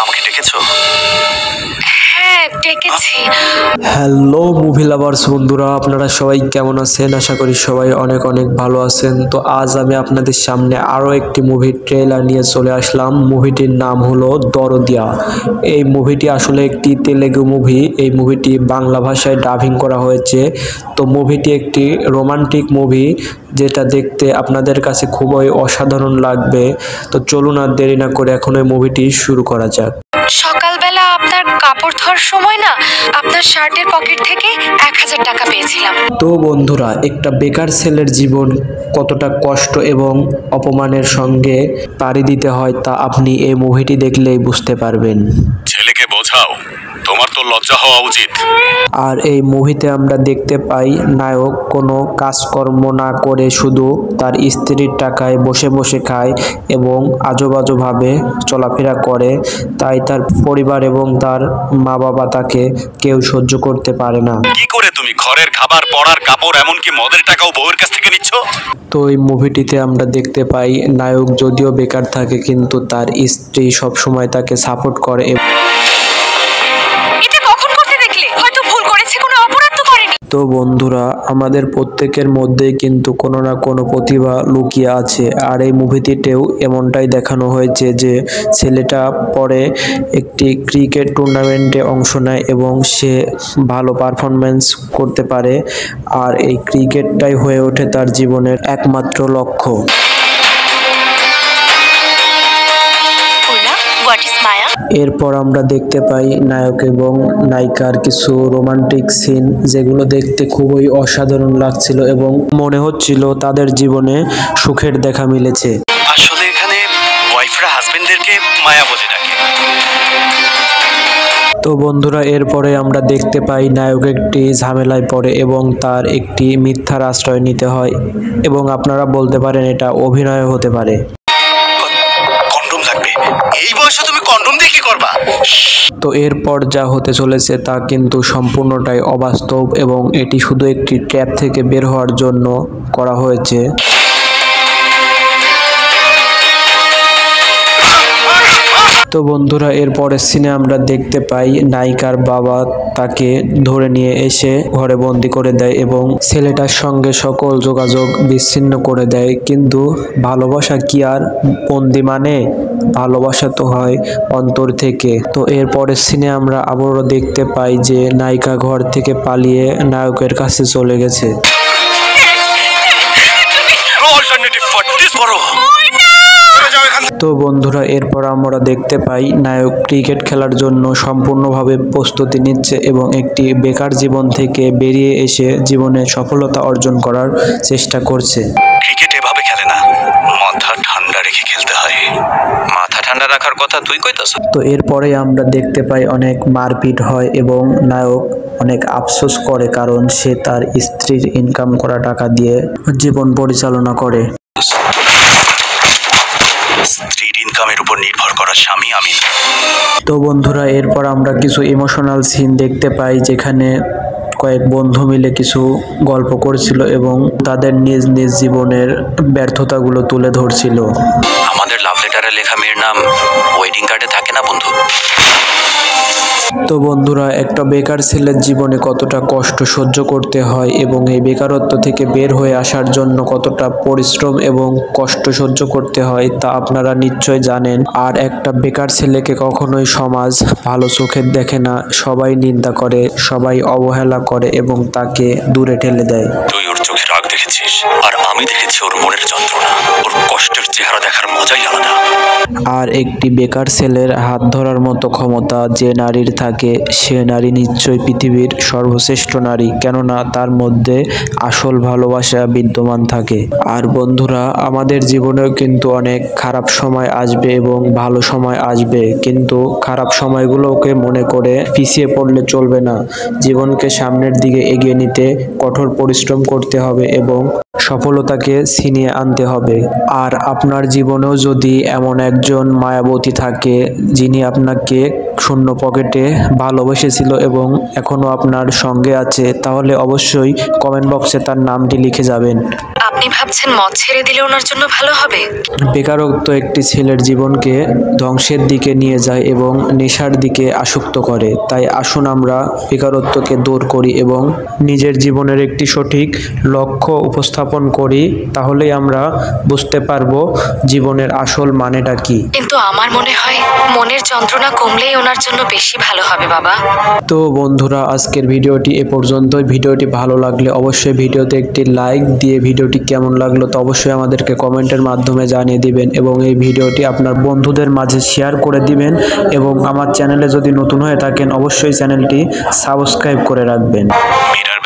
আমাকে ডেকেছো? হ্যাঁ ডেকেছি। হ্যালো মুভি লাভার্স বন্ধুরা, আপনারা সবাই কেমন আছেন? আশা করি সবাই অনেক অনেক ভালো আছেন। তো আজ আমি আপনাদের সামনে আরও একটি মুভির ট্রেলার নিয়ে চলে আসলাম। মুভিটির নাম হলো দরদিয়া। এই মুভিটি আসলে একটি তেলেগু মুভি। এই মুভিটি বাংলা ভাষায় ডাবিং করা হয়েছে। তো মুভিটি একটি রোমান্টিক মুভি, যেটা দেখতে আপনাদের কাছে খুবই অসাধারণ লাগবে। তো চলুন আর দেরি না করে এখন এই মুভিটি শুরু করা যাক। সকালবেলা আপনার কাপড় ধোয়ার সময় না আপনার শার্টের পকেট থেকে 1000 টাকা পেয়েছিলাম। তো বন্ধুরা, একটা বেকার ছেলের জীবন কতটা কষ্ট এবং অপমানের সঙ্গে পাড়ি দিতে হয় তা আপনি এই মুভিটি দেখলেই বুঝতে পারবেন। ছেলেকে বোঝাও, তোমার তো লজ্জা হওয়া উচিত। আর এই মুভিতে আমরা দেখতে পাই নায়ক কোনো কাজকর্ম না করে শুধু তার স্ত্রীর টাকায় বসে বসে খায় এবং আজেবাজেভাবে চলাফেরা করে। তাই তার পরিবার এবং তার মা বাবা তাকে কেউ সহ্য করতে পারে না। কি করে তুমি ঘরের খাবার, পড়ার কাপড়, এমনকি মদের টাকাও বউয়ের কাছ থেকে নিচ্ছ? তো এই মুভিটিতে আমরা দেখতে পাই নায়ক যদিও বেকার থাকে কিন্তু তার স্ত্রী সবসময় তাকে সাপোর্ট করে। এটা কখন করতে দেখলে? হয়তো ভুল করেছে, কোনো অপরাধ তো করেনি। তো বন্ধুরা, আমাদের প্রত্যেকের মধ্যেই কিন্তু কোনো না কোনো প্রতিভা লুকিয়ে আছে। আর এই মুভিটিতেও এমনটাই দেখানো হয়েছে যে ছেলেটা পরে একটি ক্রিকেট টুর্নামেন্টে অংশ নেয় এবং সে ভালো পারফরমেন্স করতে পারে। আর এই ক্রিকেটটাই হয়ে ওঠে তার জীবনের একমাত্র লক্ষ্য। এরপর আমরা দেখতে পাই নায়ক এবং নায়িকার কিছু রোমান্টিক সিন, যেগুলো দেখতে খুবই অসাধারণ লাগছিল এবং মনে হচ্ছিল তাদের জীবনে সুখের দেখা মিলেছে। আসলে এখানে ওয়াইফরা হাজবেন্ডদেরকে মায়া বলে ডাকে। তো বন্ধুরা, এরপরে আমরা দেখতে পাই নায়ক একটি ঝামেলায় পড়ে এবং তার একটি মিথ্যার আশ্রয় নিতে হয় এবং আপনারা বলতে পারেন এটা অভিনয় হতে পারে। কন্ডম লাগবে? এই বয়সে তুমি কন্ডম দিয়ে কি করবা? তো এরপর যা হতে চলেছে তা কিন্তু সম্পূর্ণটাই অবাস্তব এবং এটি শুধু একটি ট্র্যাপ থেকে বের হওয়ার জন্য করা হয়েছে। তো বন্ধুরা, এরপরের সিনে আমরা দেখতে পাই নায়িকার বাবা তাকে ধরে নিয়ে এসে ঘরে বন্দি করে দেয় এবং ছেলেটার সঙ্গে সকল যোগাযোগ বিচ্ছিন্ন করে দেয়। কিন্তু ভালোবাসা কি আর বন্দি মানে? ভালোবাসা তো হয় অন্তর থেকে। তো এরপরের সিনে আমরা আবারও দেখতে পাই যে নায়িকা ঘর থেকে পালিয়ে নায়কের কাছে চলে গেছে। তো বন্ধুরা, এরপর আমরা দেখতে পাই নায়ক ক্রিকেট খেলার জন্য সম্পূর্ণভাবে প্রস্তুতি নিচ্ছে এবং একটি বেকার জীবন থেকে বেরিয়ে এসে জীবনে সফলতা অর্জন করার চেষ্টা করছে। ক্রিকেট এভাবে খেলে না, মাথা ঠান্ডা রেখে খেলতে হয়। মাথা ঠান্ডা রাখার কথা তুই কইতাছ? তো এরপরে আমরা দেখতে পাই অনেক মারপিট হয় এবং নায়ক অনেক আফসোস করে, কারণ সে তার স্ত্রীর ইনকাম করা টাকা দিয়ে জীবন পরিচালনা করে। স্ত্রীর ইনকামের উপর নির্ভর করা স্বামী আমি। তো বন্ধুরা, এরপর আমরা কিছু ইমোশনাল সিন দেখতে পাই যেখানে কয়েক বন্ধু মিলে কিছু গল্প করছিল এবং তাদের নিজ নিজ জীবনের ব্যর্থতাগুলো তুলে ধরছিল। আমাদের লাভ লেটারে লেখা মেয়ের নাম ওয়েডিং কার্ডে থাকে না বন্ধু। তো বন্ধুরা, একটা বেকার ছেলের জীবনে কতটা কষ্ট সহ্য করতে হয় এবং এই বেকারত্ব থেকে বের হয়ে আসার জন্য কতটা পরিশ্রম এবং কষ্ট সহ্য করতে হয় তা আপনারা নিশ্চয় জানেন। আর একটা বেকার ছেলেকে কখনোই সমাজ ভালো চোখে দেখে না, সবাই নিন্দা করে, সবাই অবহেলা করে এবং তাকে দূরে ঠেলে দেয়। তুই ওর চোখে রাগ দেখেছিস, আর আমি দেখেছি ওর মনের যন্ত্রণা। ওর কষ্টের চেহারা দেখার মজাই আলাদা। আর একটি বেকার ছেলের হাত ধরার মতো ক্ষমতা যে নারীর থাকে, সে নারী নিশ্চয়ই পৃথিবীর সর্বশ্রেষ্ঠ নারী, কেননা তার মধ্যে আসল ভালোবাসা বিদ্যমান থাকে। আর বন্ধুরা, আমাদের জীবনেও কিন্তু অনেক খারাপ সময় আসবে এবং ভালো সময় আসবে, কিন্তু খারাপ সময়গুলোকে মনে করে পিছিয়ে পড়লে চলবে না। জীবনকে সামনের দিকে এগিয়ে নিতে কঠোর পরিশ্রম করতে হবে এবং সফলতাকে ছিনিয়ে আনতে হবে। আর আপনার জীবনেও যদি এমন একজন মায়াবতী থাকে যিনি আপনাকে শূন্য পকেটে ভালোবেসেছিল এবং এখনো আপনার সঙ্গে আছে, তাহলে অবশ্যই কমেন্ট বক্সে তার নামটি লিখে যাবেন। আপনি আপনি ভাবছেন মদ ছেড়ে দিলে ওনার জন্য ভালো হবে? বেকারত্ব একটি ছেলের জীবনকে ধ্বংসের দিকে নিয়ে যায় এবং নেশার দিকে আসক্ত করে। তাই আসুন আমরা বেকারত্বকে দূর করি এবং নিজের জীবনের একটি সঠিক লক্ষ্য উপস্থাপন করি। তাহলেই আমরা বুঝতে পারবো জীবনের আসল মানেটা কি। কিন্তু আমার মনে হয় মনের যন্ত্রণা কমলেই ওনার জন্য বেশি ভালো হবে বাবা। তো বন্ধুরা, আজকের ভিডিওটি এ পর্যন্তই। ভিডিওটি ভালো লাগলে অবশ্যই ভিডিওতে একটি লাইক দিয়ে ভিডিওটি কেমন লাগলো তো অবশ্যই আমাদেরকে কমেন্টের মাধ্যমে জানিয়ে দিবেন এবং এই ভিডিওটি আপনার বন্ধুদের মাঝে শেয়ার করে দিবেন এবং আমার চ্যানেলে যদি নতুন হয়ে থাকেন অবশ্যই চ্যানেলটি সাবস্ক্রাইব করে রাখবেন। মীরার